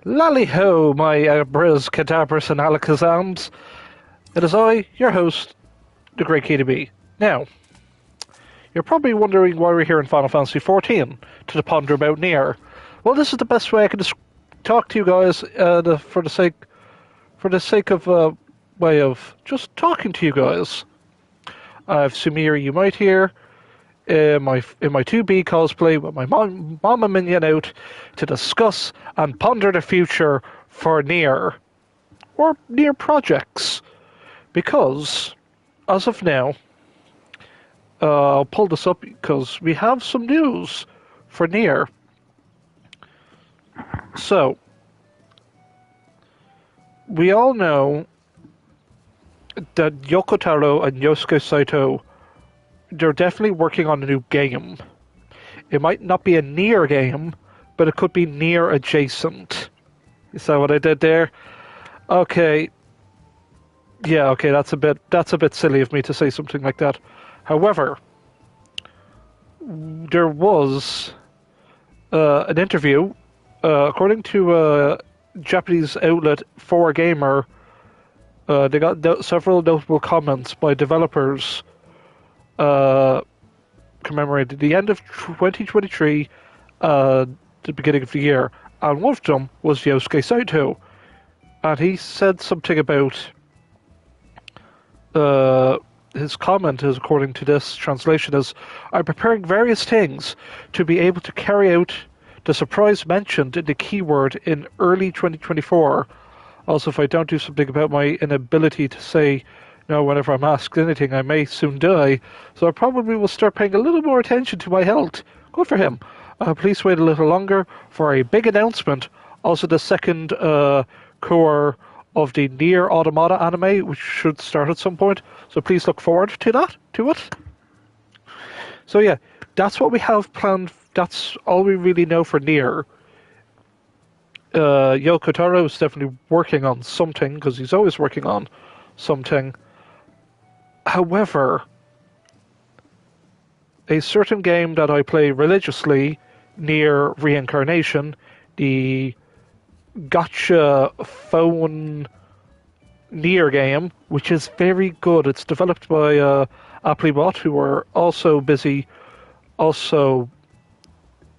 Lally-ho, my Abras, Cadabras and Alakazams. It is I, your host, the Great KDB. Now, you're probably wondering why we're here in Final Fantasy XIV to ponder about NieR. Well, this is the best way I can talk to you guys for the sake of way of just talking to you guys. I have Sumire you might hear in my 2B cosplay with my mama minion out to discuss and ponder the future for NieR or NieR Projects, because as of now, I'll pull this up because we have some news for NieR. So we all know that Yoko, Taro and Yosuke Saito, they're definitely working on a new game. It might not be a NieR game, but it could be NieR adjacent. You saw what I did there? Okay. Yeah, okay, that's a bit silly of me to say something like that. However, there was an interview, according to a Japanese outlet 4Gamer. They got several notable comments by developers commemorated the end of 2023, the beginning of the year, and one of them was Yosuke Saito, and he said something about his comment is, according to this translation, is, "I'm preparing various things to be able to carry out the surprise mentioned in the keyword in early 2024. Also, if I don't do something about my inability to say no whenever I'm asked anything, I may soon die, so I probably will start paying a little more attention to my health." Good for him. Please wait a little longer for a big announcement. Also, the second core of the NieR Automata anime, which should start at some point. So please look forward to it. So yeah, that's what we have planned. That's all we really know for NieR. Yoko Taro is definitely working on something, because he's always working on something. However, a certain game that I play religiously, NieR Reincarnation, the gacha phone NieR game, which is very good. It's developed by Applebot, who are also busy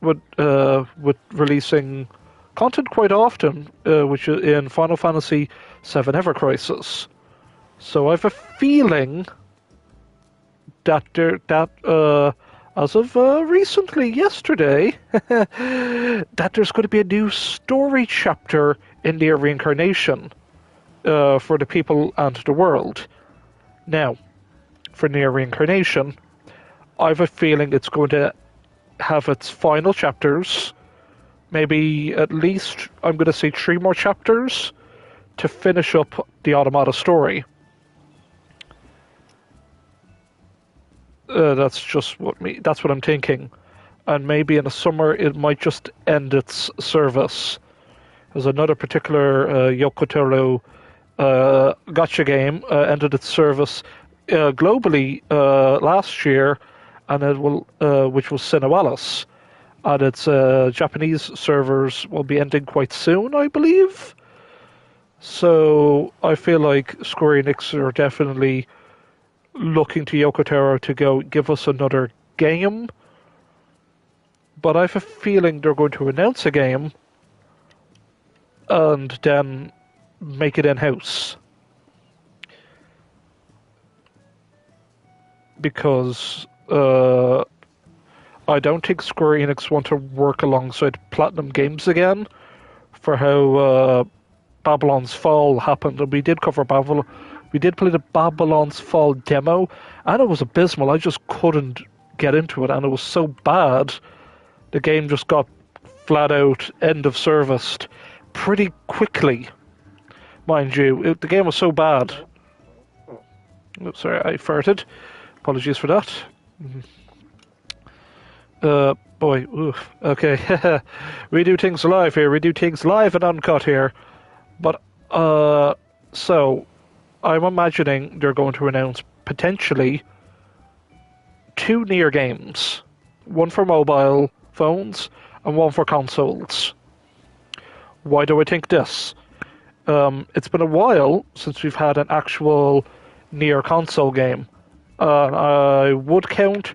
with releasing content quite often, which is in Final Fantasy VII Ever Crisis. So I have a feeling that as of recently, yesterday, that there's going to be a new story chapter in NieR Reincarnation for the people and the world. Now, for NieR Reincarnation, I have a feeling it's going to have its final chapters, maybe at least, I'm going to say 3 more chapters to finish up the Automata story. That's what I'm thinking. And maybe in the summer it might just end its service. There's another particular Yoko Taro gacha game ended its service globally last year, and it will, which was Sinualis, and its Japanese servers will be ending quite soon, I believe. So I feel like Square Enix are definitely looking to Yoko Taro to go give us another game, but I have a feeling they're going to announce a game and then make it in-house, because I don't think Square Enix want to work alongside Platinum Games again for how Babylon's Fall happened. And we did cover Babylon. We did play the Babylon's Fall demo, and it was abysmal. I just couldn't get into it, and it was so bad, the game just got flat out end of serviced pretty quickly, mind you. The game was so bad. Oh, sorry, I farted. Apologies for that. Boy, oof. Okay. We do things live here. We do things live and uncut here. But, so I'm imagining they're going to announce potentially 2 NieR games. One for mobile phones and one for consoles. Why do I think this? It's been a while since we've had an actual NieR console game. I would count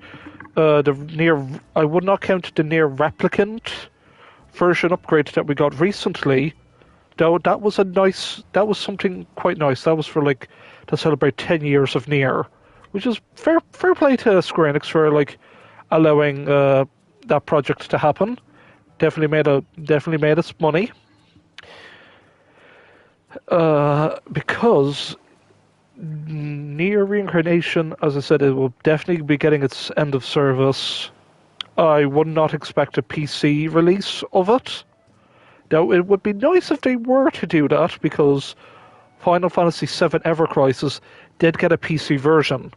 the NieR. I would not count the NieR Replicant version upgrade that we got recently. Though that was that was something quite nice. That was for like to celebrate 10 years of NieR, which is fair play to Square Enix for like allowing that project to happen. Definitely made us money. Because NieR Reincarnation, as I said, it will definitely be getting its end of service. I would not expect a PC release of it. Now, it would be nice if they were to do that, because Final Fantasy VII Ever Crisis did get a PC version.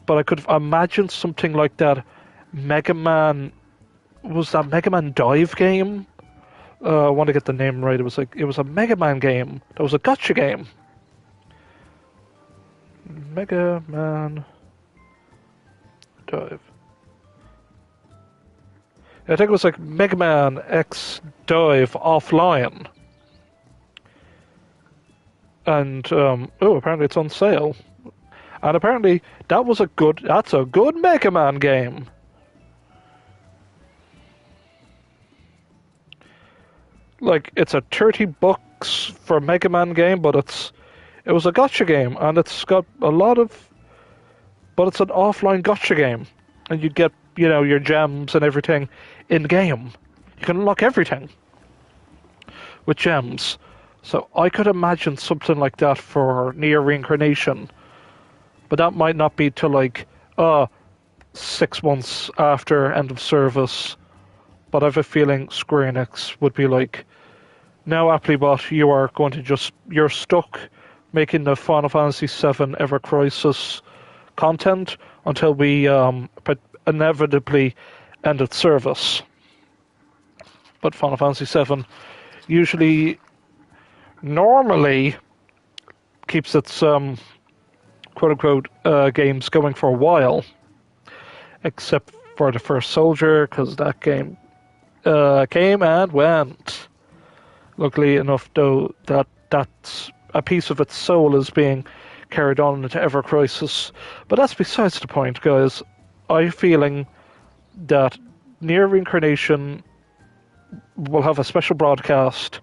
But I could imagine something like that Mega Man... Was that Mega Man Dive game? I want to get the name right. It was a Mega Man game. That was a gacha game. Mega Man Dive. I think it was like Mega Man X Dive Offline. And apparently it's on sale. And apparently that's a good Mega Man game. Like, it's a $30 for a Mega Man game, but it was a gacha game, and it's got a lot of... But it's an offline gacha game, and you get, your gems and everything in-game. You can unlock everything with gems. So I could imagine something like that for NieR Reincarnation, but that might not be till, 6 months after end of service. But I have a feeling Square Enix would be like, now, Applebot, you're stuck making the Final Fantasy VII Ever Crisis content until we inevitably end its service. But Final Fantasy VII normally keeps its quote-unquote games going for a while, except for the First Soldier, because that game came and went. Luckily enough, though, that's a piece of its soul is being carried on into Ever Crisis. But that's besides the point, guys. I'm feeling that NieR Reincarnation will have a special broadcast.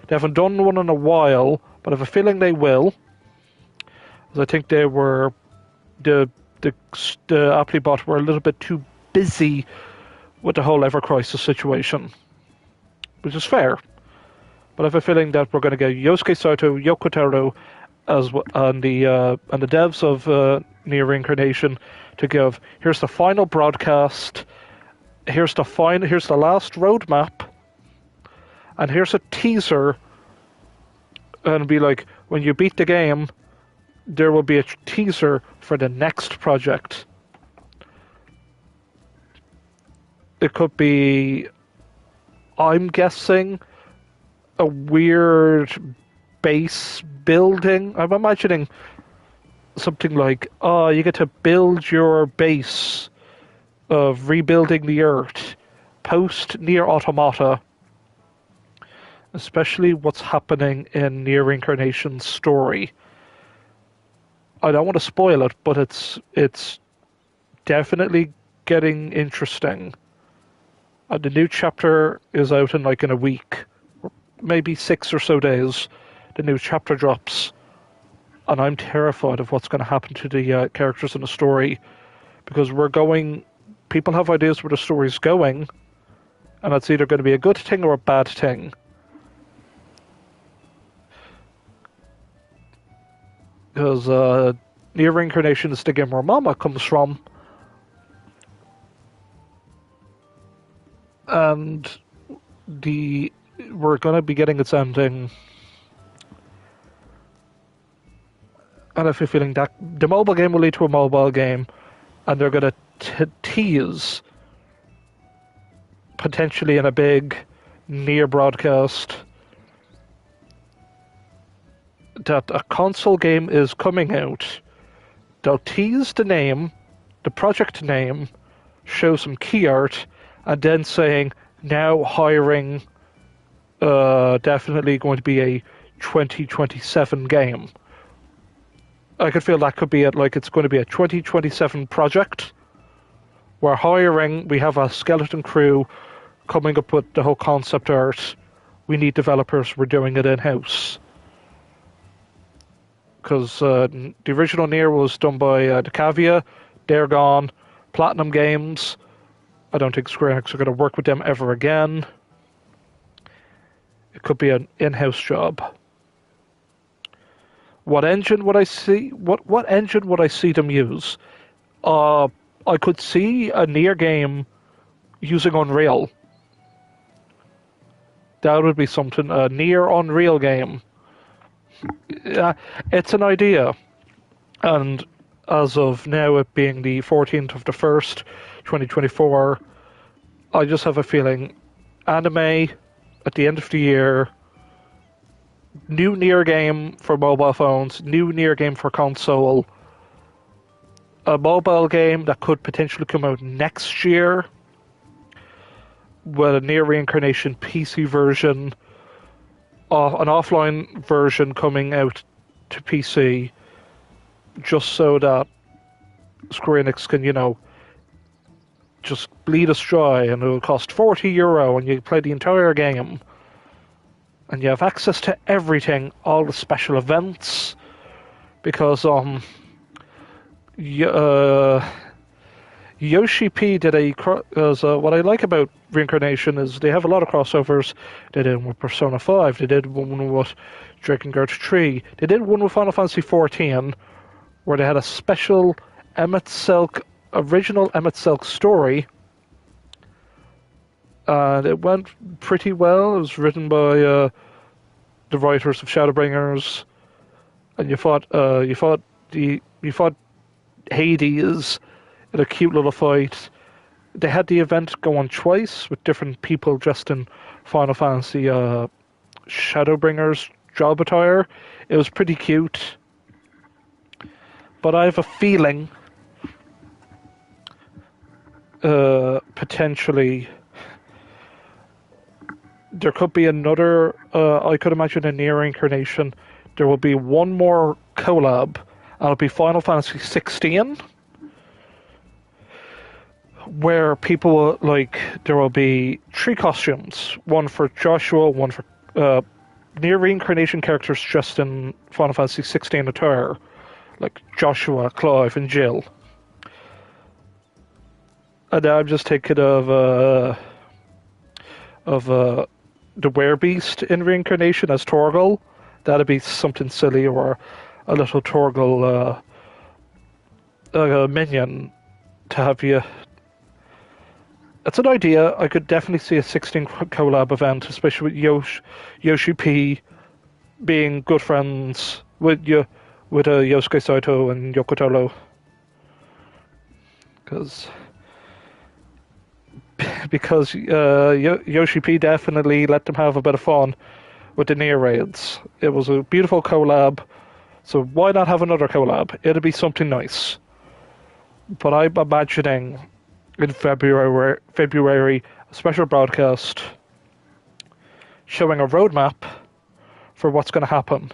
They haven't done one in a while, but I have a feeling they will. As I think the Applebot were a little bit too busy with the whole Ever Crisis situation, which is fair. But I have a feeling that we're going to get Yosuke, Saito, Yoko, Taro, and the devs of NieR Reincarnation to give. Here's the final broadcast. Here's the last roadmap, and here's a teaser. And it'll be like, when you beat the game, there will be a teaser for the next project. It could be, I'm guessing, a weird base building. I'm imagining something like, you get to build your base of rebuilding the Earth post NieR Automata, especially what's happening in NieR Reincarnation's story. I don't want to spoil it, but it's definitely getting interesting. The new chapter is out in a week. Maybe 6 or so days, the new chapter drops, and I'm terrified of what's going to happen to the characters in the story, because people have ideas where the story's going, and it's either going to be a good thing or a bad thing. Because NieR Reincarnation is the game where Mama comes from, and we're going to be getting its ending. And I have a feeling that the mobile game will lead to a mobile game, and they're going to tease, potentially in a big NieR broadcast, that a console game is coming out. They'll tease the name, the project name, show some key art, and then saying, now hiring definitely going to be a 2027 game. I could feel that could be it's going to be a 2027 project. We're hiring, we have a skeleton crew coming up with the whole concept art. We need developers, we're doing it in-house. Because the original NieR was done by Decavia, they're gone. Platinum Games, I don't think Square Enix are going to work with them ever again. It could be an in-house job. What engine would I see? What engine would I see them use? I could see a NieR game using Unreal. That would be something. A NieR Unreal game. It's an idea, and as of now, it being the 14th of the 1st, 2024, I just have a feeling anime at the end of the year, new NieR game for mobile phones, new NieR game for console, a mobile game that could potentially come out next year with a NieR Reincarnation PC version, an offline version coming out to PC, just so that Square Enix can, just bleed us dry, and it'll cost €40 and you play the entire game. And you have access to everything, all the special events, because Yoshi P did what I like about Reincarnation is they have a lot of crossovers. They did one with Persona 5, they did one with Drakengard 3, they did one with Final Fantasy 14, where they had a special original Emmett Selk story. And it went pretty well. It was written by the writers of Shadowbringers, and you fought Hades in a cute little fight. They had the event go on twice with different people dressed in Final Fantasy Shadowbringers job attire. It was pretty cute. But I have a feeling potentially there could be another, I could imagine a NieR Reincarnation. There will be one more collab, and it'll be Final Fantasy 16, where people there will be 3 costumes, one for Joshua, one for NieR Reincarnation characters dressed in Final Fantasy 16 attire, like Joshua, Clive, and Jill. And I'm just thinking of the Werebeast in Reincarnation as Torgal. That'd be something silly, or a little Torgal minion to have you. It's an idea. I could definitely see a 16 collab event, especially with Yoshi P being good friends with Yosuke Saito and Yoko Taro. Because Yoshi P definitely let them have a bit of fun with the NieR raids. It was a beautiful collab, so why not have another collab? It'd be something nice. But I'm imagining in February a special broadcast showing a roadmap for what's going to happen.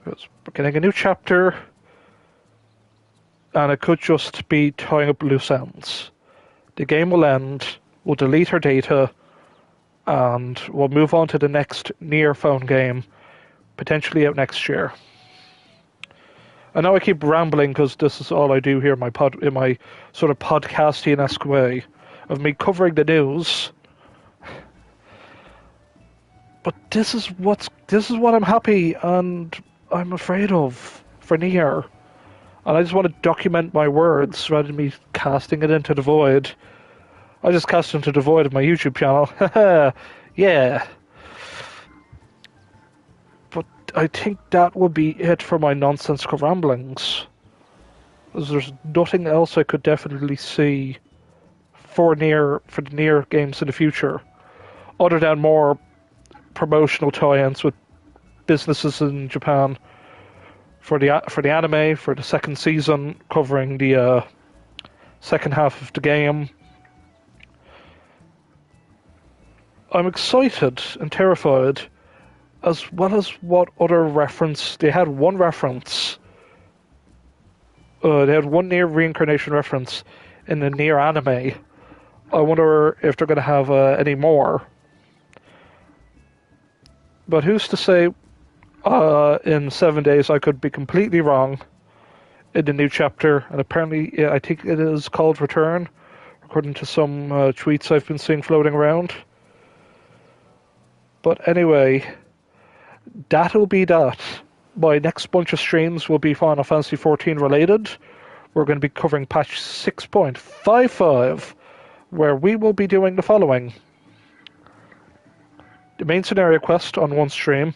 Because we're getting a new chapter, and it could just be tying up loose ends. The game will end, we'll delete our data, and we'll move on to the next NieR phone game, potentially out next year. I know I keep rambling because this is all I do here in my sort of podcasty-esque way of me covering the news. But this is what I'm happy and I'm afraid of for NieR. And I just want to document my words rather than me casting it into the void. I just cast it into the void of my YouTube channel. Yeah. But I think that will be it for my nonsensical ramblings. There's nothing else I could definitely see for the NieR games in the future, other than more promotional tie-ins with businesses in Japan for the anime, for the second season, covering the second half of the game. I'm excited and terrified, as well as what other reference. They had one reference. They had one NieR reincarnation reference in the NieR anime. I wonder if they're going to have any more. But who's to say in 7 days I could be completely wrong in the new chapter, and apparently I think it is called Return, according to some tweets I've been seeing floating around. But anyway, that'll be that. My next bunch of streams will be Final Fantasy XIV related. We're going to be covering patch 6.55, where we will be doing the following. The main scenario quest on one stream,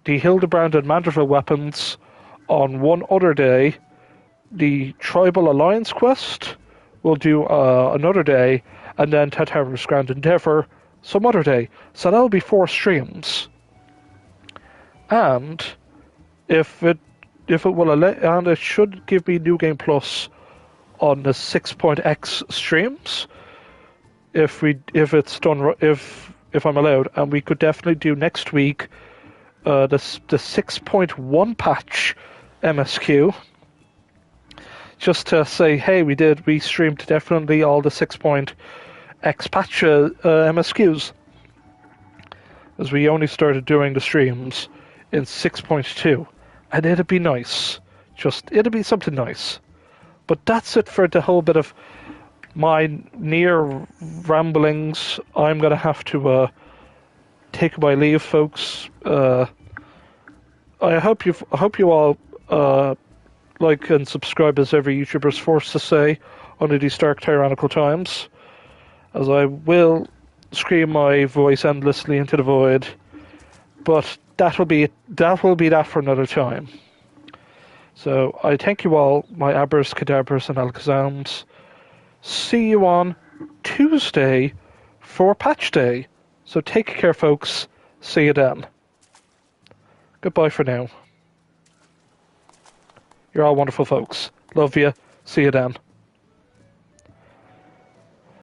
the Hildebrand and Manderville weapons on one other day, the Tribal Alliance quest we'll do another day, and then Tataru's Grand Endeavour some other day. So that'll be 4 streams. And if it will allow, and it should give me New Game Plus on the 6.x streams, if it's done, if I'm allowed, and we could definitely do next week the 6.1 patch MSQ, just to say, hey, we streamed definitely all the 6.x patch MSQs, as we only started doing the streams in 6.2, and it'd be nice, it'd be something nice. But that's it for the whole bit of my NieR ramblings. I'm gonna have to take my leave, folks. I hope you all like and subscribe, as every YouTuber is forced to say under these dark tyrannical times, as I will scream my voice endlessly into the void. But that will be that for another time. So I thank you all, my Abbers, Cadabras, and Alakazams. See you on Tuesday for Patch Day. So take care, folks. See you then. Goodbye for now. You're all wonderful folks. Love you. See you then.